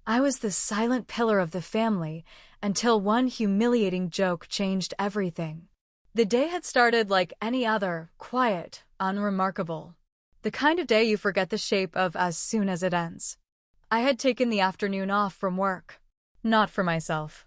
I was the silent pillar of the family until one humiliating joke changed everything. The day had started like any other, quiet, unremarkable. The kind of day you forget the shape of as soon as it ends. I had taken the afternoon off from work. Not for myself.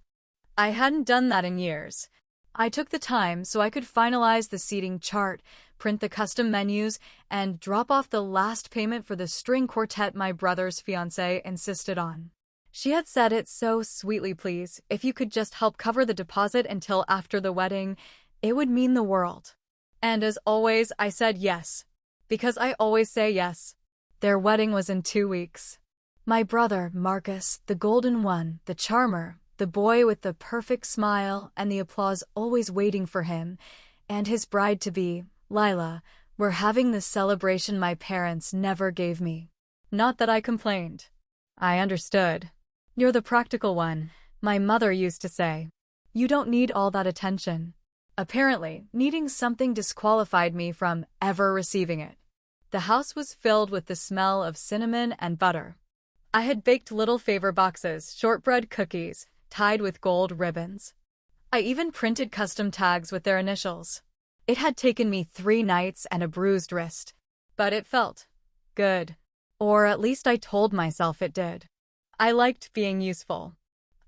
I hadn't done that in years. I took the time so I could finalize the seating chart, print the custom menus, and drop off the last payment for the string quartet my brother's fiancée insisted on. She had said it so sweetly, please, if you could just help cover the deposit until after the wedding, it would mean the world. And as always, I said yes. Because I always say yes. Their wedding was in 2 weeks. My brother, Marcus, the golden one, the charmer, the boy with the perfect smile and the applause always waiting for him, and his bride-to-be, Lila, were having the celebration my parents never gave me. Not that I complained. I understood. You're the practical one, my mother used to say. You don't need all that attention. Apparently, needing something disqualified me from ever receiving it. The house was filled with the smell of cinnamon and butter. I had baked little favor boxes, shortbread cookies, tied with gold ribbons. I even printed custom tags with their initials. It had taken me 3 nights and a bruised wrist, but it felt good. Or at least I told myself it did. I liked being useful.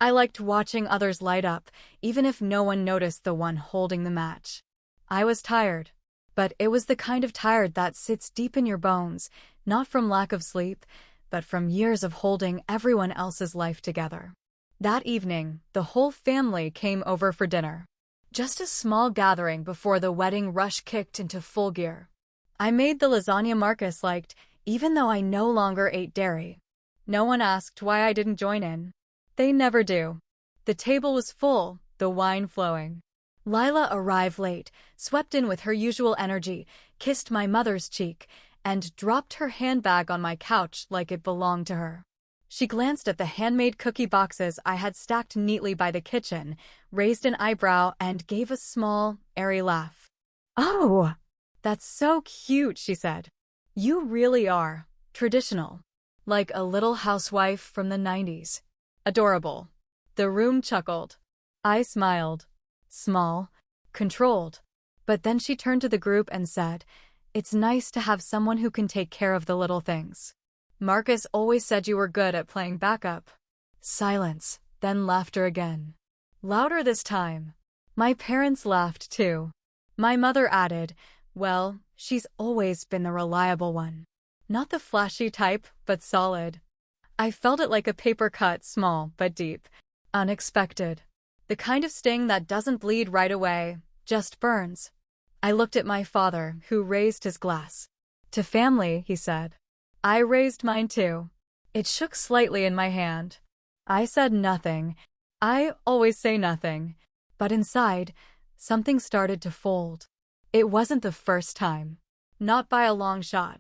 I liked watching others light up, even if no one noticed the one holding the match. I was tired, but it was the kind of tired that sits deep in your bones, not from lack of sleep, but from years of holding everyone else's life together. That evening, the whole family came over for dinner. Just a small gathering before the wedding rush kicked into full gear. I made the lasagna Marcus liked, even though I no longer ate dairy. No one asked why I didn't join in. They never do. The table was full, the wine flowing. Lila arrived late, swept in with her usual energy, kissed my mother's cheek, and dropped her handbag on my couch like it belonged to her. She glanced at the handmade cookie boxes I had stacked neatly by the kitchen, raised an eyebrow, and gave a small, airy laugh. "Oh, that's so cute," she said. "You really are traditional, like a little housewife from the 90s. Adorable." The room chuckled. I smiled. Small, controlled. But then she turned to the group and said, "It's nice to have someone who can take care of the little things. Marcus always said you were good at playing backup." Silence, then laughter again. Louder this time. My parents laughed too. My mother added, "Well, she's always been the reliable one. Not the flashy type, but solid." I felt it like a paper cut, small but deep. Unexpected. The kind of sting that doesn't bleed right away, just burns. I looked at my father, who raised his glass. "To family," he said. I raised mine too. It shook slightly in my hand. I said nothing. I always say nothing. But inside, something started to fold. It wasn't the first time. Not by a long shot.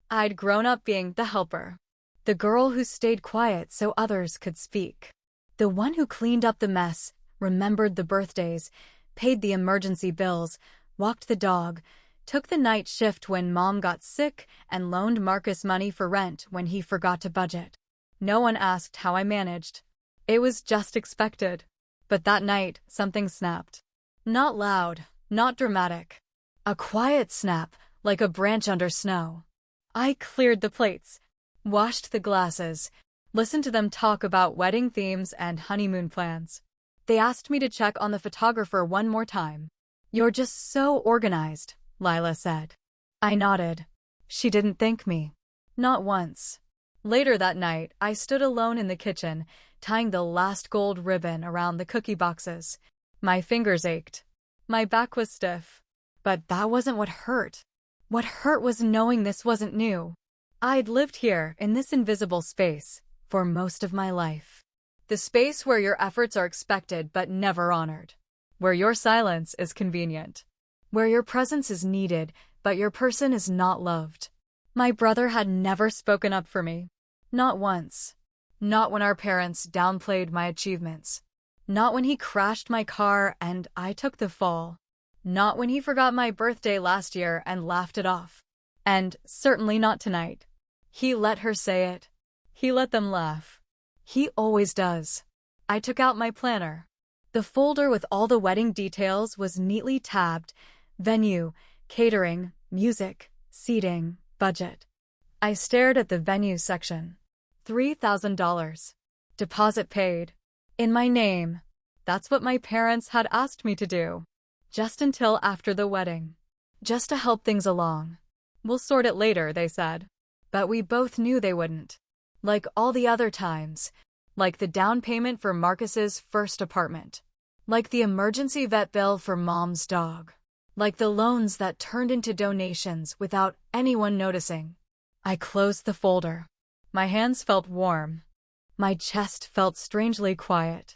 I'd grown up being the helper. The girl who stayed quiet so others could speak. The one who cleaned up the mess, remembered the birthdays, paid the emergency bills, walked the dog, took the night shift when Mom got sick, and loaned Marcus money for rent when he forgot to budget. No one asked how I managed. It was just expected. But that night, something snapped. Not loud, not dramatic. A quiet snap, like a branch under snow. I cleared the plates, washed the glasses, listened to them talk about wedding themes and honeymoon plans. They asked me to check on the photographer one more time. "You're just so organized," Lila said. I nodded. She didn't thank me. Not once. Later that night, I stood alone in the kitchen, tying the last gold ribbon around the cookie boxes. My fingers ached. My back was stiff. But that wasn't what hurt. What hurt was knowing this wasn't new. I'd lived here, in this invisible space, for most of my life. The space where your efforts are expected but never honored. Where your silence is convenient. Where your presence is needed, but your person is not loved. My brother had never spoken up for me. Not once. Not when our parents downplayed my achievements. Not when he crashed my car and I took the fall. Not when he forgot my birthday last year and laughed it off. And certainly not tonight. He let her say it. He let them laugh. He always does. I took out my planner. The folder with all the wedding details was neatly tabbed: venue, catering, music, seating, budget. I stared at the venue section. $3,000. Deposit paid. In my name. That's what my parents had asked me to do. Just until after the wedding. Just to help things along. We'll sort it later, they said. But we both knew they wouldn't. Like all the other times. Like the down payment for Marcus's first apartment. Like the emergency vet bill for Mom's dog. Like the loans that turned into donations without anyone noticing. I closed the folder. My hands felt warm. My chest felt strangely quiet.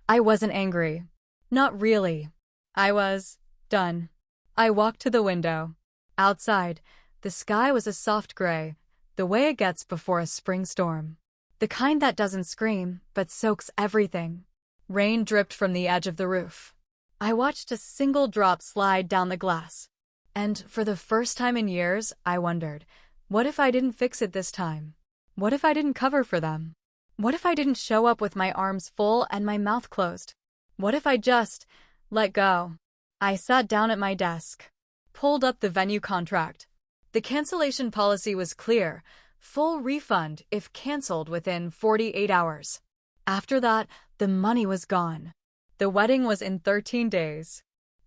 I wasn't angry. Not really. I was done. I walked to the window. Outside, the sky was a soft gray, the way it gets before a spring storm. The kind that doesn't scream, but soaks everything. Rain dripped from the edge of the roof. I watched a single drop slide down the glass. And for the first time in years, I wondered, what if I didn't fix it this time? What if I didn't cover for them? What if I didn't show up with my arms full and my mouth closed? What if I just let go? I sat down at my desk, pulled up the venue contract. The cancellation policy was clear: full refund if canceled within 48 hours. After that, the money was gone. The wedding was in 13 days.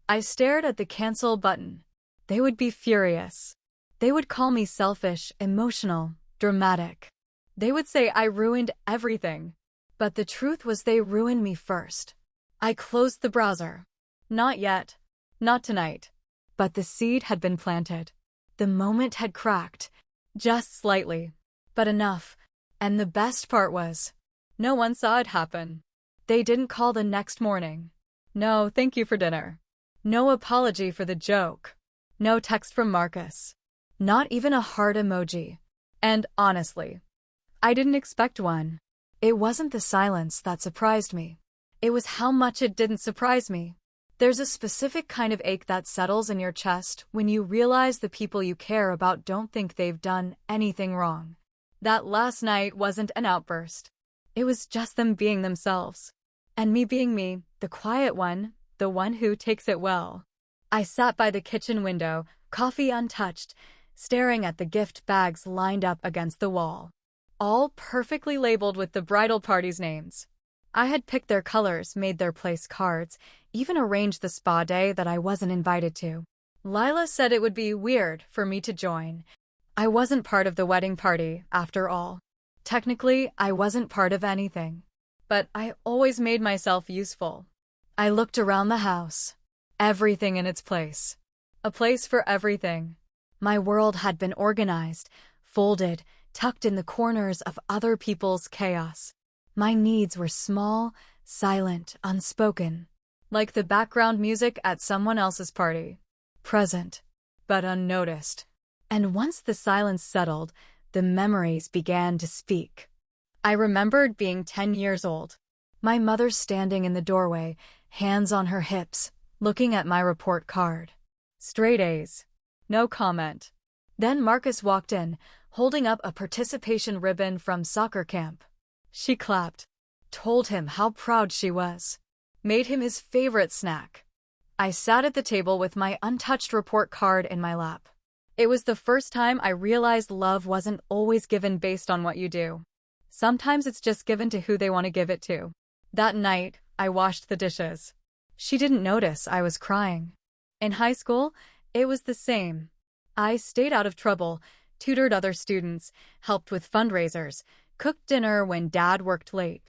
I stared at the cancel button. They would be furious. They would call me selfish, emotional, dramatic. They would say I ruined everything. But the truth was they ruined me first. I closed the browser. Not yet. Not tonight. But the seed had been planted. The moment had cracked. Just slightly. But enough. And the best part was, no one saw it happen. They didn't call the next morning. No, thank you for dinner. No apology for the joke. No text from Marcus. Not even a heart emoji. And honestly, I didn't expect one. It wasn't the silence that surprised me. It was how much it didn't surprise me. There's a specific kind of ache that settles in your chest when you realize the people you care about don't think they've done anything wrong. That last night wasn't an outburst. It was just them being themselves. And me being me, the quiet one, the one who takes it well. I sat by the kitchen window, coffee untouched, staring at the gift bags lined up against the wall. All perfectly labeled with the bridal party's names. I had picked their colors, made their place cards, even arranged the spa day that I wasn't invited to. Lila said it would be weird for me to join. I wasn't part of the wedding party, after all. Technically, I wasn't part of anything. But I always made myself useful. I looked around the house. Everything in its place. A place for everything. My world had been organized, folded, tucked in the corners of other people's chaos. My needs were small, silent, unspoken. Like the background music at someone else's party. Present, but unnoticed. And once the silence settled, the memories began to speak. I remembered being 10 years old. My mother standing in the doorway, hands on her hips, looking at my report card. Straight A's. No comment. Then Marcus walked in, holding up a participation ribbon from soccer camp. She clapped, told him how proud she was, made him his favorite snack. I sat at the table with my untouched report card in my lap. It was the first time I realized love wasn't always given based on what you do. Sometimes it's just given to who they want to give it to. That night, I washed the dishes. She didn't notice I was crying. In high school, it was the same. I stayed out of trouble, tutored other students, helped with fundraisers, cooked dinner when Dad worked late.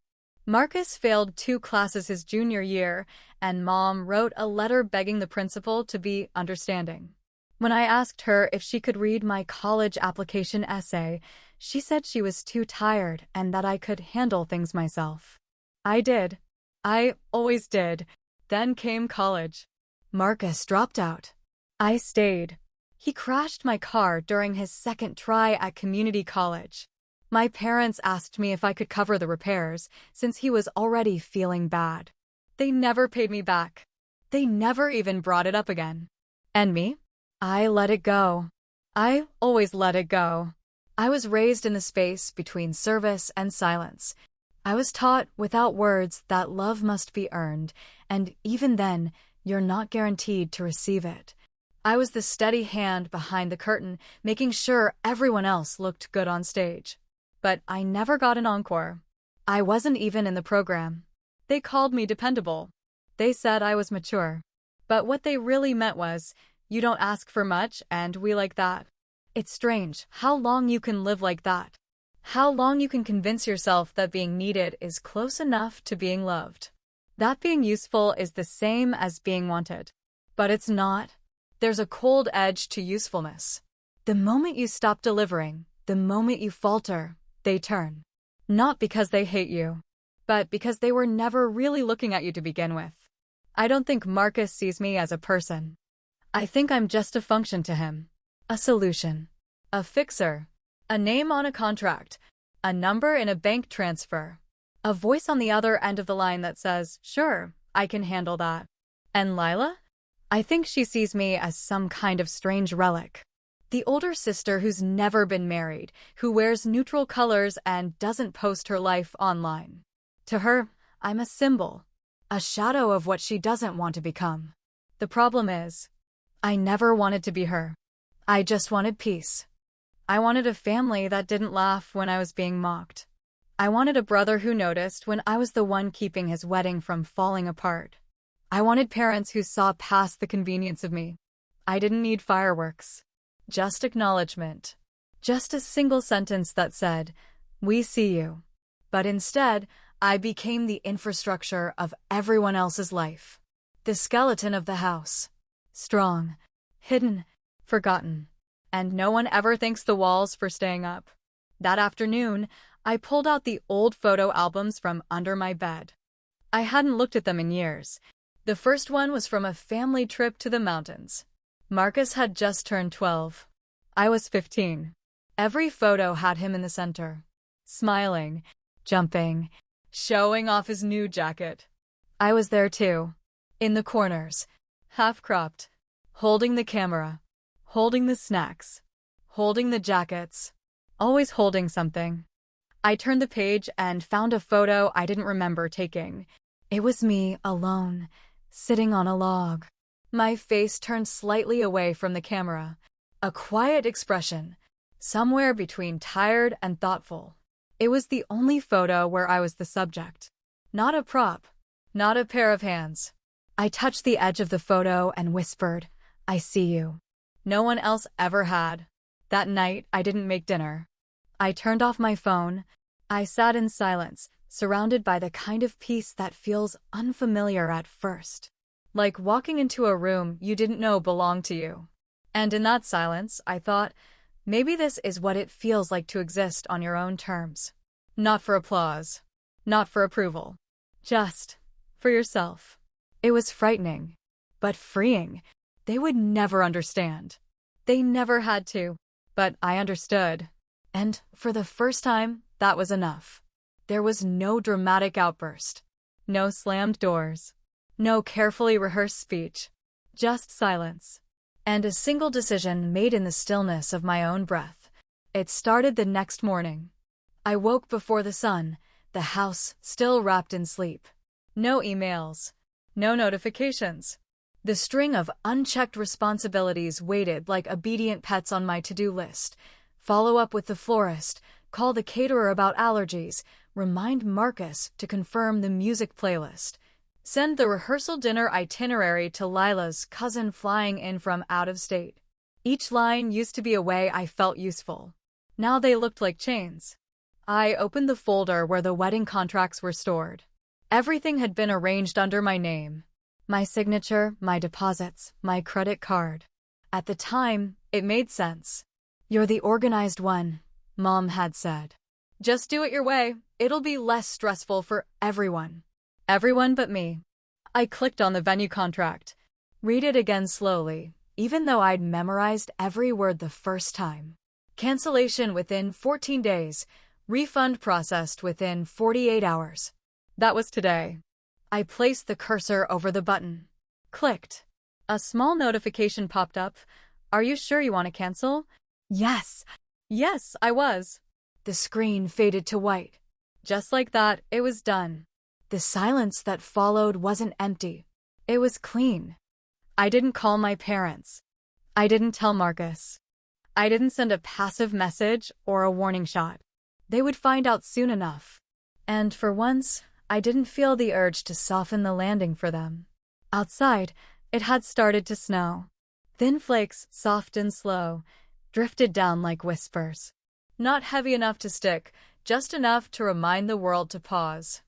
Marcus failed 2 classes his junior year, and Mom wrote a letter begging the principal to be understanding. When I asked her if she could read my college application essay, she said she was too tired and that I could handle things myself. I did. I always did. Then came college. Marcus dropped out. I stayed. He crashed my car during his second try at community college. My parents asked me if I could cover the repairs, since he was already feeling bad. They never paid me back. They never even brought it up again. And me? I let it go. I always let it go. I was raised in the space between service and silence. I was taught without words that love must be earned, and even then, you're not guaranteed to receive it. I was the steady hand behind the curtain, making sure everyone else looked good on stage. But I never got an encore. I wasn't even in the program. They called me dependable. They said I was mature. But what they really meant was, you don't ask for much, and we like that. It's strange how long you can live like that. How long you can convince yourself that being needed is close enough to being loved. That being useful is the same as being wanted. But it's not. There's a cold edge to usefulness. The moment you stop delivering, the moment you falter, they turn. Not because they hate you, but because they were never really looking at you to begin with. I don't think Marcus sees me as a person. I think I'm just a function to him. A solution. A fixer. A name on a contract. A number in a bank transfer. A voice on the other end of the line that says, sure, I can handle that. And Lila? I think she sees me as some kind of strange relic. The older sister who's never been married, who wears neutral colors and doesn't post her life online. To her, I'm a symbol. A shadow of what she doesn't want to become. The problem is, I never wanted to be her. I just wanted peace. I wanted a family that didn't laugh when I was being mocked. I wanted a brother who noticed when I was the one keeping his wedding from falling apart. I wanted parents who saw past the convenience of me. I didn't need fireworks. Just acknowledgement. Just a single sentence that said, we see you. But instead, I became the infrastructure of everyone else's life. The skeleton of the house. Strong. Hidden. Forgotten. And no one ever thanks the walls for staying up. That afternoon, I pulled out the old photo albums from under my bed. I hadn't looked at them in years. The first one was from a family trip to the mountains. Marcus had just turned 12. I was 15. Every photo had him in the center. Smiling, jumping, showing off his new jacket. I was there too. In the corners, half-cropped, holding the camera, holding the snacks, holding the jackets, always holding something. I turned the page and found a photo I didn't remember taking. It was me, alone, sitting on a log. My face turned slightly away from the camera. A quiet expression, somewhere between tired and thoughtful. It was the only photo where I was the subject. Not a prop. Not a pair of hands. I touched the edge of the photo and whispered, I see you. No one else ever had. That night, I didn't make dinner. I turned off my phone. I sat in silence, surrounded by the kind of peace that feels unfamiliar at first. Like walking into a room you didn't know belonged to you. And in that silence, I thought, maybe this is what it feels like to exist on your own terms. Not for applause. Not for approval. Just for yourself. It was frightening, but freeing. They would never understand. They never had to, but I understood. And for the first time, that was enough. There was no dramatic outburst. No slammed doors. No carefully rehearsed speech. Just silence. And a single decision made in the stillness of my own breath. It started the next morning. I woke before the sun, the house still wrapped in sleep. No emails. No notifications. The string of unchecked responsibilities waited like obedient pets on my to-do list. Follow up with the florist, call the caterer about allergies, remind Marcus to confirm the music playlist. Send the rehearsal dinner itinerary to Lila's cousin flying in from out of state. Each line used to be a way I felt useful. Now they looked like chains. I opened the folder where the wedding contracts were stored. Everything had been arranged under my name. My signature, my deposits, my credit card. At the time, it made sense. You're the organized one, Mom had said. Just do it your way. It'll be less stressful for everyone. Everyone but me. I clicked on the venue contract. Read it again slowly, even though I'd memorized every word the first time. Cancellation within 14 days. Refund processed within 48 hours. That was today. I placed the cursor over the button. Clicked. A small notification popped up. Are you sure you want to cancel? Yes. Yes, I was. The screen faded to white. Just like that, it was done. The silence that followed wasn't empty. It was clean. I didn't call my parents. I didn't tell Marcus. I didn't send a passive message or a warning shot. They would find out soon enough. And for once, I didn't feel the urge to soften the landing for them. Outside, it had started to snow. Thin flakes, soft and slow, drifted down like whispers. Not heavy enough to stick, just enough to remind the world to pause.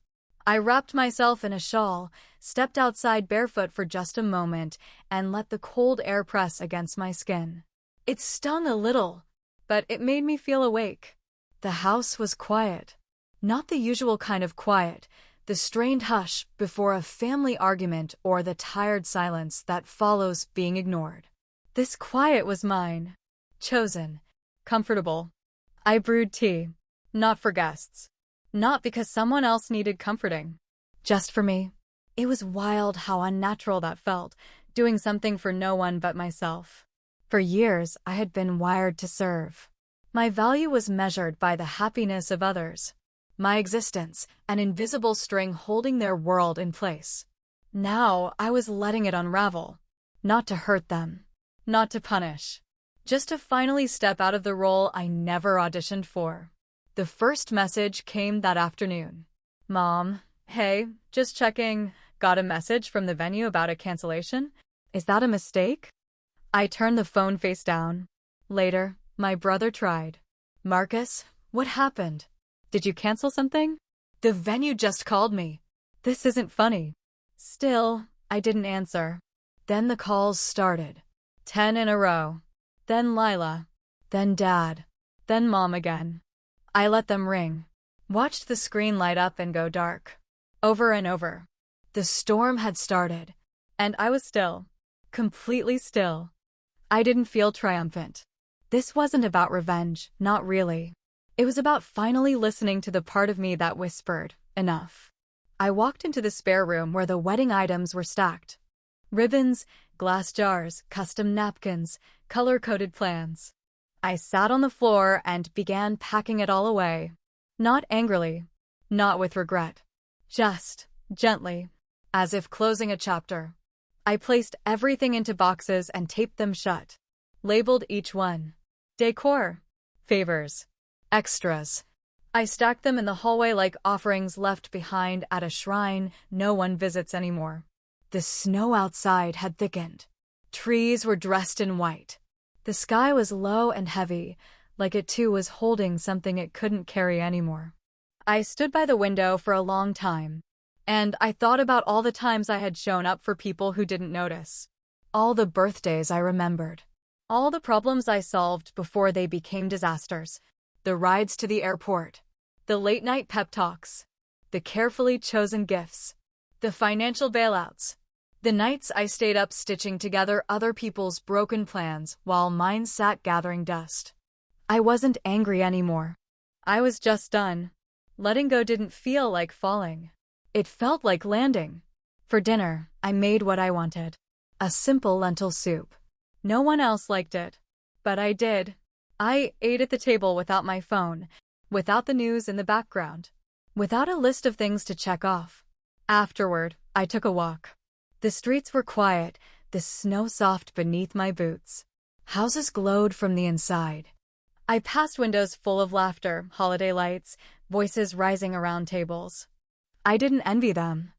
I wrapped myself in a shawl, stepped outside barefoot for just a moment, and let the cold air press against my skin. It stung a little, but it made me feel awake. The house was quiet. Not the usual kind of quiet, the strained hush before a family argument or the tired silence that follows being ignored. This quiet was mine. Chosen. Comfortable. I brewed tea. Not for guests. Not because someone else needed comforting. Just for me. It was wild how unnatural that felt, doing something for no one but myself. For years, I had been wired to serve. My value was measured by the happiness of others. My existence, an invisible string holding their world in place. Now, I was letting it unravel. Not to hurt them. Not to punish. Just to finally step out of the role I never auditioned for. The first message came that afternoon. Mom, hey, just checking. Got a message from the venue about a cancellation? Is that a mistake? I turned the phone face down. Later, my brother tried. Marcus, what happened? Did you cancel something? The venue just called me. This isn't funny. Still, I didn't answer. Then the calls started. 10 in a row. Then Lila. Then Dad. Then Mom again. I let them ring. Watched the screen light up and go dark. Over and over. The storm had started. And I was still. Completely still. I didn't feel triumphant. This wasn't about revenge, not really. It was about finally listening to the part of me that whispered, enough. I walked into the spare room where the wedding items were stacked. Ribbons, glass jars, custom napkins, color-coded plans. I sat on the floor and began packing it all away. Not angrily, not with regret. Just, gently, as if closing a chapter. I placed everything into boxes and taped them shut. Labeled each one. Decor. Favors. Extras. I stacked them in the hallway like offerings left behind at a shrine no one visits anymore. The snow outside had thickened. Trees were dressed in white. The sky was low and heavy, like it too was holding something it couldn't carry anymore. I stood by the window for a long time, and I thought about all the times I had shown up for people who didn't notice. All the birthdays I remembered. All the problems I solved before they became disasters. The rides to the airport. The late-night pep talks. The carefully chosen gifts. The financial bailouts. The nights I stayed up stitching together other people's broken plans while mine sat gathering dust. I wasn't angry anymore. I was just done. Letting go didn't feel like falling. It felt like landing. For dinner, I made what I wanted. A simple lentil soup. No one else liked it. But I did. I ate at the table without my phone, without the news in the background, without a list of things to check off. Afterward, I took a walk. The streets were quiet, the snow soft beneath my boots. Houses glowed from the inside. I passed windows full of laughter, holiday lights, voices rising around tables. I didn't envy them.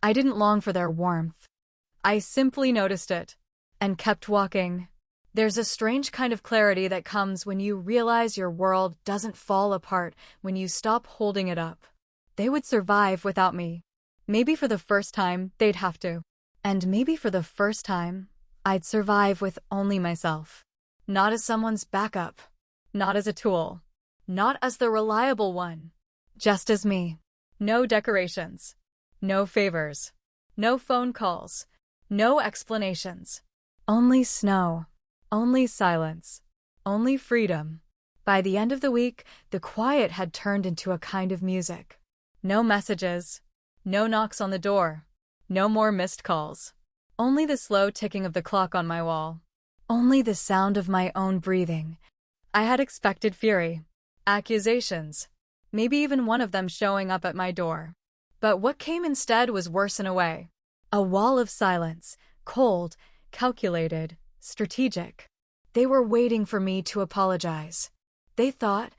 I didn't long for their warmth. I simply noticed it, and kept walking. There's a strange kind of clarity that comes when you realize your world doesn't fall apart when you stop holding it up. They would survive without me. Maybe for the first time, they'd have to. And maybe for the first time, I'd survive with only myself. Not as someone's backup. Not as a tool. Not as the reliable one. Just as me. No decorations. No favors. No phone calls. No explanations. Only snow. Only silence. Only freedom. By the end of the week, the quiet had turned into a kind of music. No messages. No knocks on the door. No more missed calls. Only the slow ticking of the clock on my wall. Only the sound of my own breathing. I had expected fury. Accusations. maybe even one of them showing up at my door. But what came instead was worse in a way. A wall of silence, cold, calculated, strategic. They were waiting for me to apologize. They thought,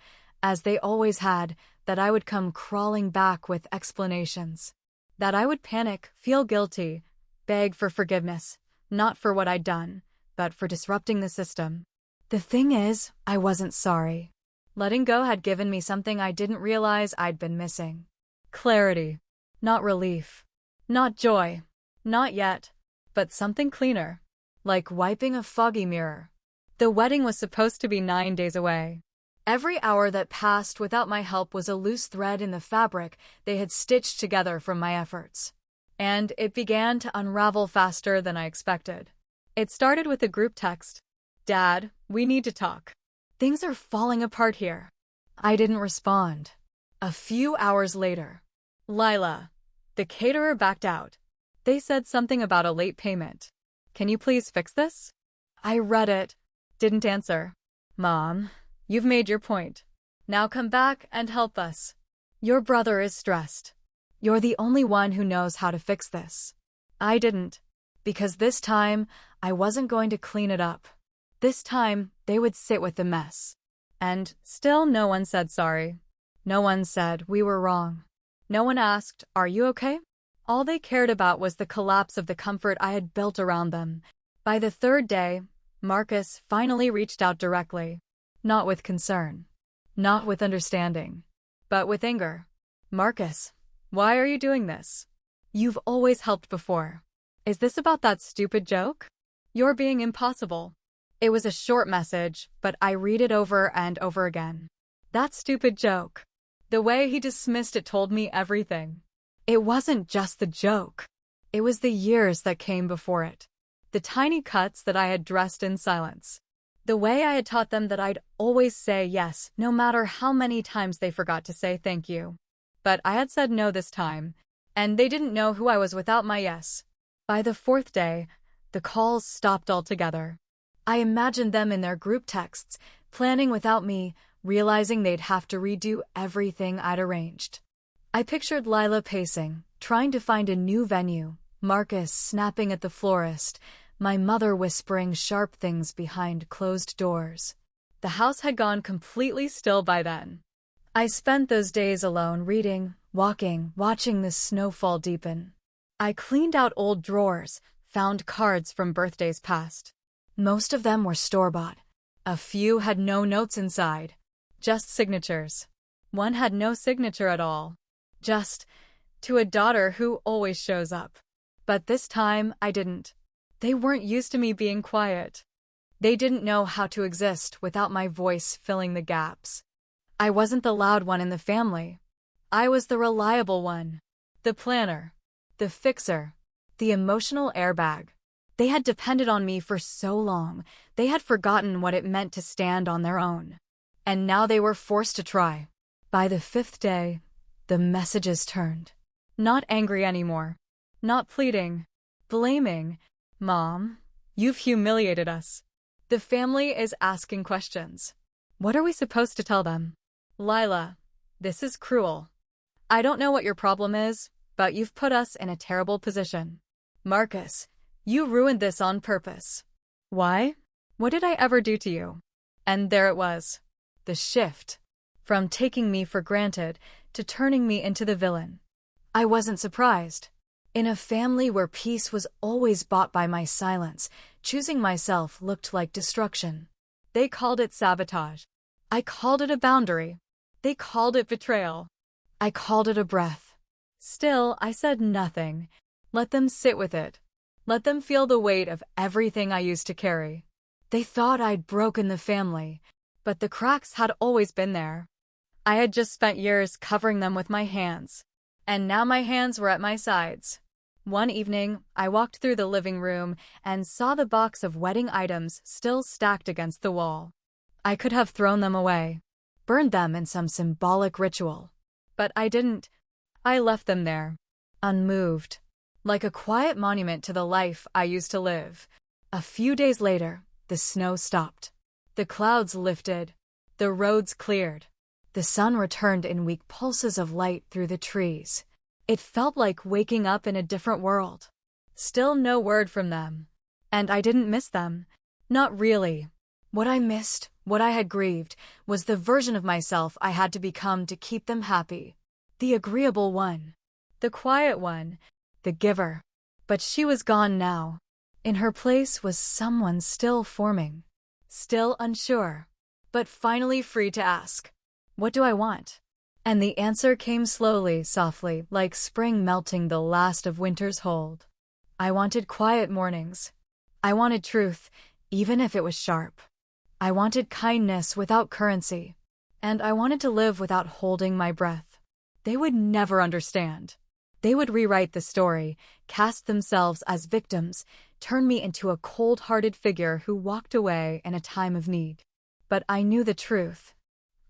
as they always had, that I would come crawling back with explanations. That I would panic, feel guilty, beg for forgiveness, not for what I'd done, but for disrupting the system. The thing is, I wasn't sorry. Letting go had given me something I didn't realize I'd been missing. Clarity. Not relief. Not joy. Not yet. But something cleaner. Like wiping a foggy mirror. The wedding was supposed to be 9 days away. Every hour that passed without my help was a loose thread in the fabric they had stitched together from my efforts. And it began to unravel faster than I expected. It started with a group text. "Dad, we need to talk. Things are falling apart here." I didn't respond. A few hours later. "Lila, the caterer backed out. They said something about a late payment. Can you please fix this?" I read it. Didn't answer. "Mom, you've made your point. Now come back and help us. Your brother is stressed. You're the only one who knows how to fix this." I didn't. Because this time, I wasn't going to clean it up. This time, they would sit with the mess. And still no one said sorry. No one said we were wrong. No one asked, "Are you okay?" All they cared about was the collapse of the comfort I had built around them. By the third day, Marcus finally reached out directly. Not with concern. Not with understanding. But with anger. "Marcus, why are you doing this? You've always helped before. Is this about that stupid joke? You're being impossible." It was a short message, but I read it over and over again. That stupid joke. The way he dismissed it told me everything. It wasn't just the joke. It was the years that came before it. The tiny cuts that I had dressed in silence. The way I had taught them that I'd always say yes, no matter how many times they forgot to say thank you. But I had said no this time, and they didn't know who I was without my yes. By the fourth day, the calls stopped altogether. I imagined them in their group texts, planning without me, realizing they'd have to redo everything I'd arranged. I pictured Lila pacing, trying to find a new venue, Marcus snapping at the florist, my mother whispering sharp things behind closed doors. The house had gone completely still by then. I spent those days alone reading, walking, watching the snowfall deepen. I cleaned out old drawers, found cards from birthdays past. Most of them were store-bought. A few had no notes inside. Just signatures. One had no signature at all. Just, "To a daughter who always shows up." But this time, I didn't. They weren't used to me being quiet. They didn't know how to exist without my voice filling the gaps. I wasn't the loud one in the family. I was the reliable one. The planner. The fixer. The emotional airbag. They had depended on me for so long, they had forgotten what it meant to stand on their own. And now they were forced to try. By the fifth day, the messages turned. Not angry anymore. Not pleading. Blaming. "Mom, you've humiliated us. The family is asking questions. What are we supposed to tell them? Lila, this is cruel. I don't know what your problem is, but you've put us in a terrible position. Marcus, you ruined this on purpose. Why? What did I ever do to you?" And there it was. The shift. From taking me for granted to turning me into the villain. I wasn't surprised. In a family where peace was always bought by my silence, choosing myself looked like destruction. They called it sabotage. I called it a boundary. They called it betrayal. I called it a breath. Still, I said nothing. Let them sit with it. Let them feel the weight of everything I used to carry. They thought I'd broken the family, but the cracks had always been there. I had just spent years covering them with my hands, and now my hands were at my sides. One evening, I walked through the living room and saw the box of wedding items still stacked against the wall. I could have thrown them away, burned them in some symbolic ritual. But I didn't. I left them there, unmoved, like a quiet monument to the life I used to live. A few days later, the snow stopped. The clouds lifted. The roads cleared. The sun returned in weak pulses of light through the trees. It felt like waking up in a different world. Still no word from them. And I didn't miss them. Not really. What I missed, what I had grieved, was the version of myself I had to become to keep them happy. The agreeable one. The quiet one. The giver. But she was gone now. In her place was someone still forming. Still unsure. But finally free to ask. What do I want? And the answer came slowly, softly, like spring melting the last of winter's hold. I wanted quiet mornings. I wanted truth, even if it was sharp. I wanted kindness without currency. And I wanted to live without holding my breath. They would never understand. They would rewrite the story, cast themselves as victims, turn me into a cold-hearted figure who walked away in a time of need. But I knew the truth.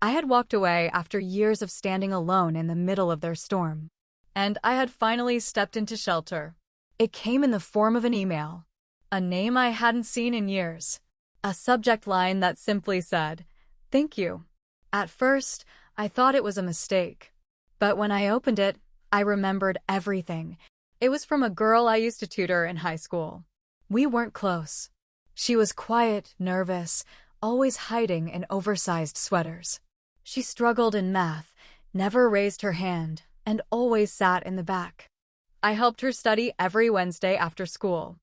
I had walked away after years of standing alone in the middle of their storm. And I had finally stepped into shelter. It came in the form of an email. A name I hadn't seen in years. A subject line that simply said, "Thank you." At first, I thought it was a mistake. But when I opened it, I remembered everything. It was from a girl I used to tutor in high school. We weren't close. She was quiet, nervous, always hiding in oversized sweaters. She struggled in math, never raised her hand, and always sat in the back. I helped her study every Wednesday after school.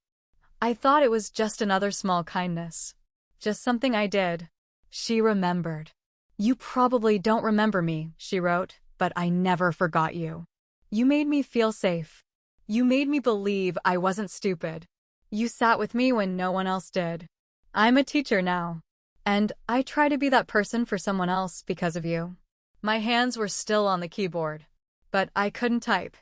I thought it was just another small kindness. Just something I did. She remembered. "You probably don't remember me," she wrote, "but I never forgot you. You made me feel safe. You made me believe I wasn't stupid. You sat with me when no one else did. I'm a teacher now. And I try to be that person for someone else because of you." My hands were still on the keyboard. But I couldn't type.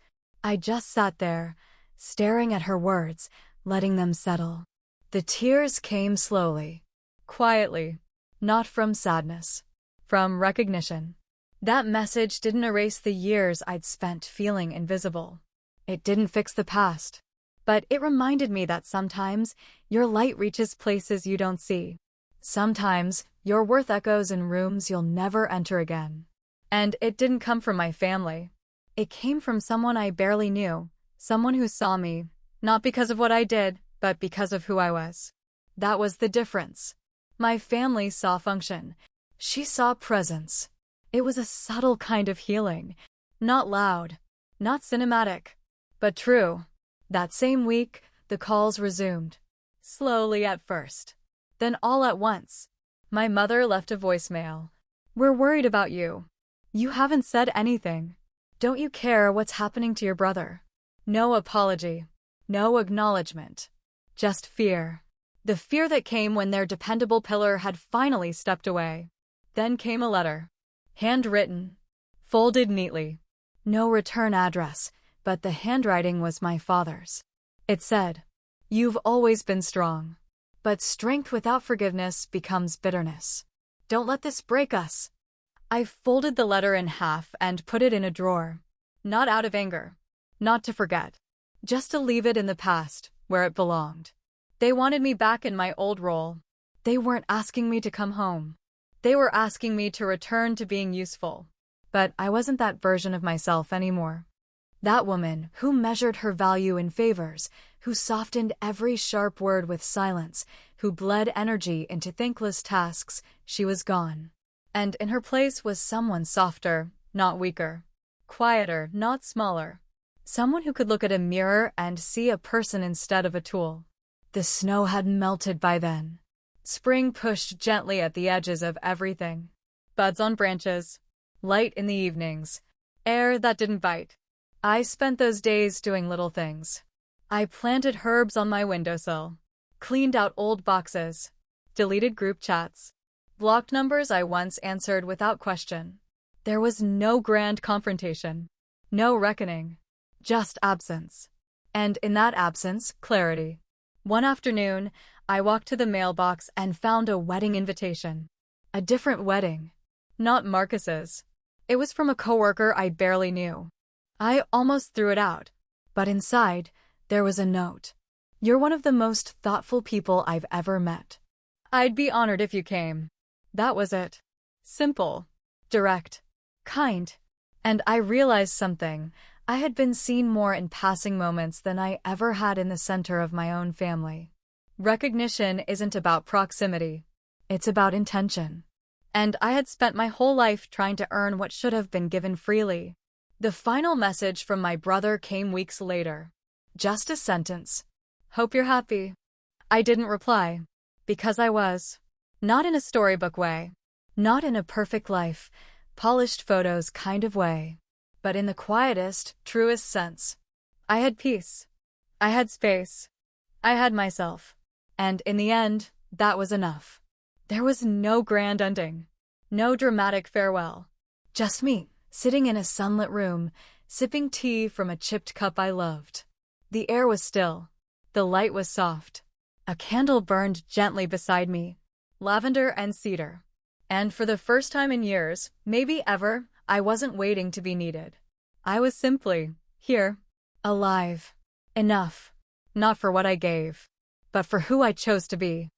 I just sat there, staring at her words, letting them settle. The tears came slowly. Quietly. Not from sadness. From recognition. That message didn't erase the years I'd spent feeling invisible. It didn't fix the past. But it reminded me that sometimes your light reaches places you don't see. Sometimes your worth echoes in rooms you'll never enter again. And it didn't come from my family. It came from someone I barely knew, someone who saw me, not because of what I did, but because of who I was. That was the difference. My family saw function. She saw presence. It was a subtle kind of healing. Not loud, not cinematic, but true. That same week, the calls resumed. Slowly at first. Then all at once. My mother left a voicemail. "We're worried about you. You haven't said anything. Don't you care what's happening to your brother?" No apology. No acknowledgement. Just fear. The fear that came when their dependable pillar had finally stepped away. Then came a letter. Handwritten. Folded neatly. No return address, but the handwriting was my father's. It said, "You've always been strong. But strength without forgiveness becomes bitterness. Don't let this break us." I folded the letter in half and put it in a drawer. Not out of anger. Not to forget. Just to leave it in the past, where it belonged. They wanted me back in my old role. They weren't asking me to come home. They were asking me to return to being useful. But I wasn't that version of myself anymore. That woman who measured her value in favors, who softened every sharp word with silence, who bled energy into thankless tasks, she was gone. And in her place was someone softer, not weaker. Quieter, not smaller. Someone who could look at a mirror and see a person instead of a tool. The snow had melted by then. Spring pushed gently at the edges of everything. Buds on branches. Light in the evenings. Air that didn't bite. I spent those days doing little things. I planted herbs on my windowsill. Cleaned out old boxes. Deleted group chats. Blocked numbers I once answered without question. There was no grand confrontation. No reckoning. Just absence. And in that absence, clarity. One afternoon, I walked to the mailbox and found a wedding invitation. A different wedding. Not Marcus's. It was from a coworker I barely knew. I almost threw it out. But inside, there was a note. "You're one of the most thoughtful people I've ever met. I'd be honored if you came." That was it. Simple. Direct. kind. And I realized something. I had been seen more in passing moments than I ever had in the center of my own family. Recognition isn't about proximity. It's about intention. And I had spent my whole life trying to earn what should have been given freely. The final message from my brother came weeks later. Just a sentence. Hope you're happy. I didn't reply. Because I was. Not in a storybook way. Not in a perfect life, polished photos kind of way. But in the quietest, truest sense. I had peace. I had space. I had myself. And in the end, that was enough. There was no grand ending. No dramatic farewell. Just me, sitting in a sunlit room, sipping tea from a chipped cup I loved. The air was still. The light was soft. A candle burned gently beside me. Lavender and cedar. And for the first time in years, maybe ever, I wasn't waiting to be needed. I was simply here. Alive. Enough. Not for what I gave, but for who I chose to be.